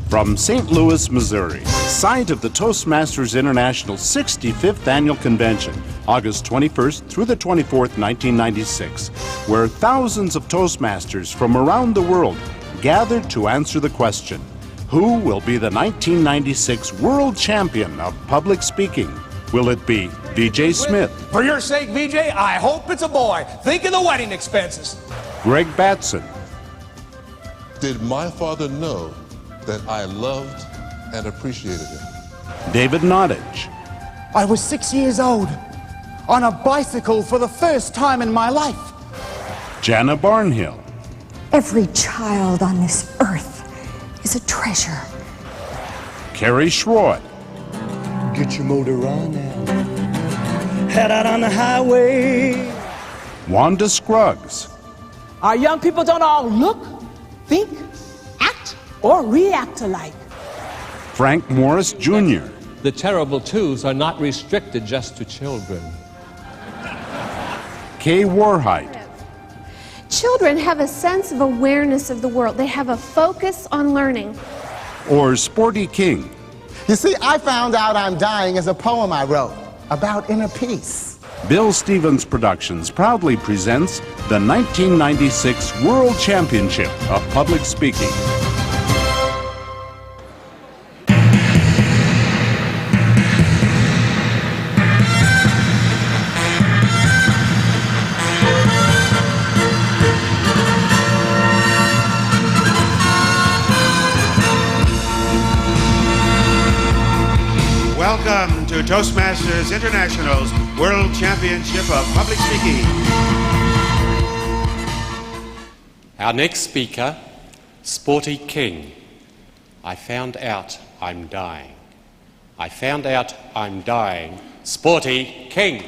From St. Louis, Missouri, site of the Toastmasters International 65th Annual Convention, August 21st through the 24th, 1996, where thousands of Toastmasters from around the world gathered to answer the question, who will be the 1996 World Champion of Public Speaking? Will it be VJ Smith? For your sake, VJ, I hope it's a boy. Think of the wedding expenses. Greg Batson? Did my father know that I loved and appreciated him? David Nottage? I was 6 years old, on a bicycle for the first time in my life. Jana Barnhill? Every child on this earth is a treasure. Carrie Schroed? Get your motor on now. Head out on the highway. Wanda Scruggs? Our young people don't all look, think, act, or react alike. Frank Morris Jr. The terrible twos are not restricted just to children. Kay Warhite? Children have a sense of awareness of the world. They have a focus on learning. Or Sporty King? You see, I Found Out I'm Dying is a poem I wrote about inner peace. Bill Stevens Productions proudly presents the 1996 World Championship of Public Speaking. Welcome to Toastmasters International's World Championship of Public Speaking. Our next speaker, Sporty King. I found out I'm dying. I found out I'm dying. Sporty King.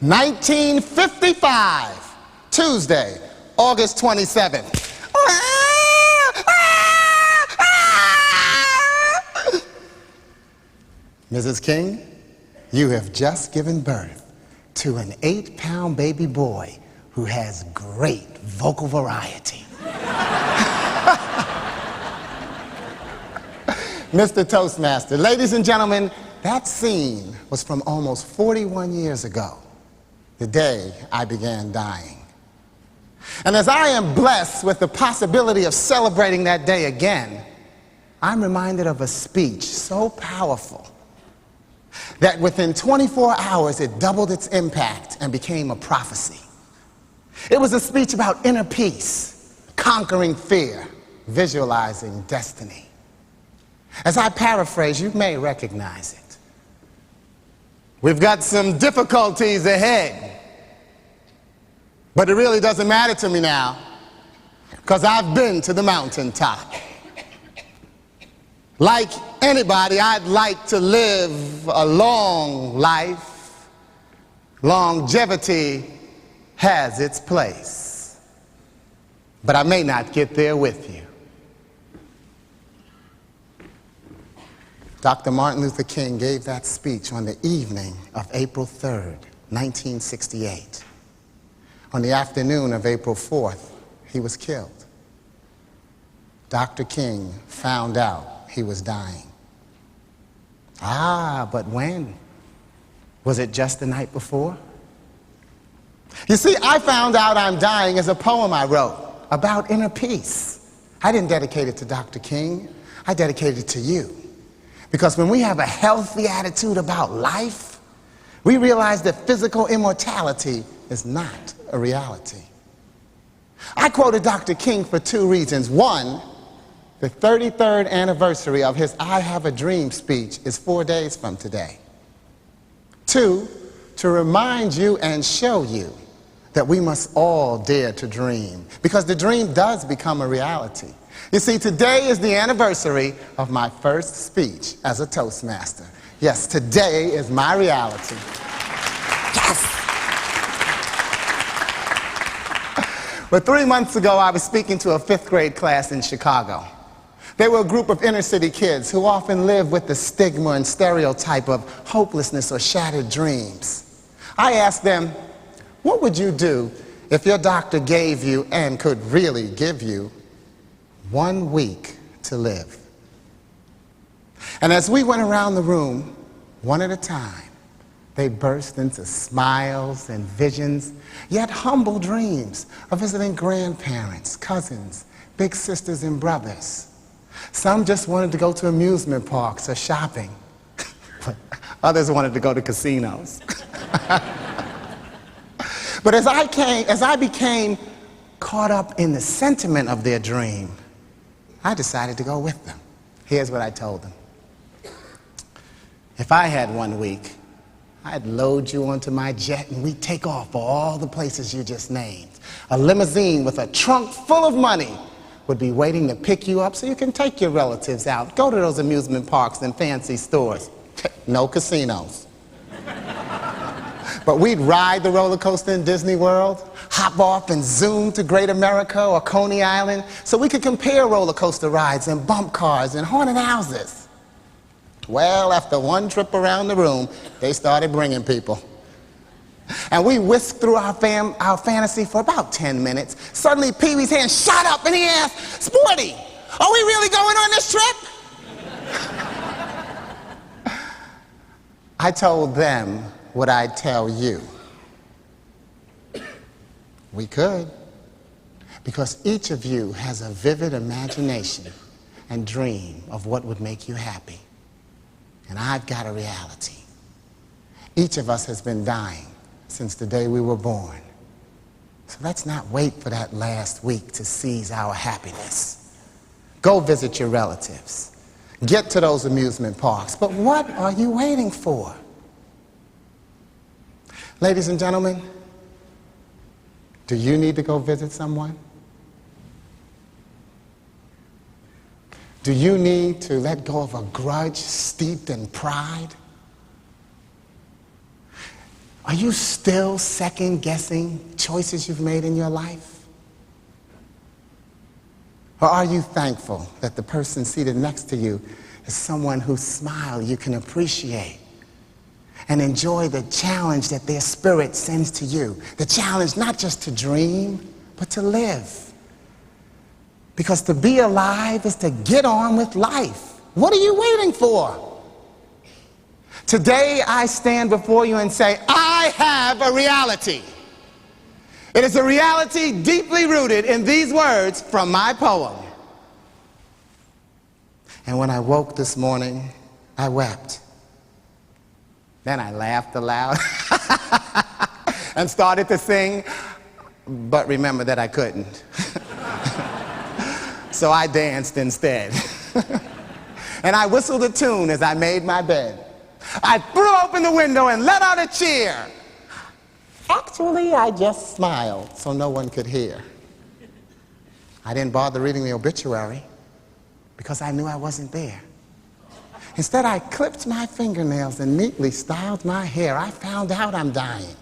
$1955, Tuesday, August 27th. Mrs. King, you have just given birth to an 8-pound baby boy who has great vocal variety. Mr. Toastmaster, ladies and gentlemen, that scene was from almost 41 years ago. The day I began dying. And as I am blessed with the possibility of celebrating that day again, I'm reminded of a speech so powerful that within 24 hours it doubled its impact and became a prophecy. It was a speech about inner peace, conquering fear, visualizing destiny. As I paraphrase, you may recognize it. We've got some difficulties ahead, but it really doesn't matter to me now because I've been to the mountaintop. Like anybody, I'd like to live a long life. Longevity has its place, but I may not get there with you. Dr. Martin Luther King gave that speech on the evening of April 3rd, 1968. On the afternoon of April 4th, he was killed. Dr. King found out he was dying. Ah, but when? Was it just the night before? You see, I Found Out I'm Dying is a poem I wrote about inner peace. I didn't dedicate it to Dr. King. I dedicated it to you. Because when we have a healthy attitude about life, we realize that physical immortality is not a reality. I quoted Dr. King for two reasons. One, the 33rd anniversary of his I Have a Dream speech is 4 days from today. Two, to remind you and show you that we must all dare to dream, because the dream does become a reality. You see, today is the anniversary of my first speech as a Toastmaster. Yes, today is my reality. Yes! But 3 months ago, I was speaking to a 5th grade class in Chicago. They were a group of inner city kids who often lived with the stigma and stereotype of hopelessness or shattered dreams. I asked them, what would you do if your doctor gave you, and could really give you, 1 week to live? And as we went around the room, one at a time, they burst into smiles and visions, yet humble dreams of visiting grandparents, cousins, big sisters and brothers. Some just wanted to go to amusement parks or shopping, but others wanted to go to casinos. But as I became caught up in the sentiment of their dream, I decided to go with them. Here's what I told them. If I had 1 week, I'd load you onto my jet and we'd take off for all the places you just named. A limousine with a trunk full of money would be waiting to pick you up so you can take your relatives out. Go to those amusement parks and fancy stores. No casinos. But we'd ride the roller coaster in Disney World, hop off and zoom to Great America or Coney Island so we could compare roller coaster rides and bump cars and haunted houses. Well, after one trip around the room, they started bringing people. And we whisked through our fantasy for about 10 minutes. Suddenly, Pee-wee's hand shot up and he asked, "Sporty, are we really going on this trip?" I told them what I'd tell you. We could, because each of you has a vivid imagination and dream of what would make you happy. And I've got a reality. Each of us has been dying since the day we were born. So let's not wait for that last week to seize our happiness. Go visit your relatives. Get to those amusement parks. But what are you waiting for? Ladies and gentlemen, do you need to go visit someone? Do you need to let go of a grudge steeped in pride? Are you still second-guessing choices you've made in your life? Or are you thankful that the person seated next to you is someone whose smile you can appreciate and enjoy the challenge that their spirit sends to you? The challenge not just to dream, but to live. Because to be alive is to get on with life. What are you waiting for? Today I stand before you and say, I have a reality. It is a reality deeply rooted in these words from my poem. And when I woke this morning, I wept. Then I laughed aloud and started to sing, but remember that I couldn't. So I danced instead. And I whistled a tune as I made my bed. I threw open the window and let out a cheer. Actually, I just smiled so no one could hear. I didn't bother reading the obituary because I knew I wasn't there. Instead, I clipped my fingernails and neatly styled my hair. I found out I'm dying,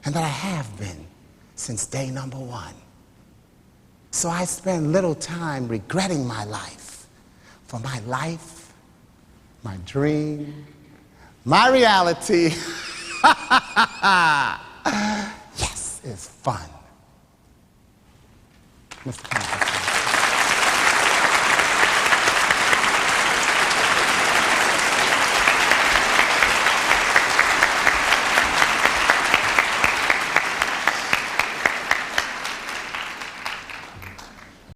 and that I have been since day number 1. So I spend little time regretting my life, for my life, my dream, my reality, yes, is fun. Mr. Congress.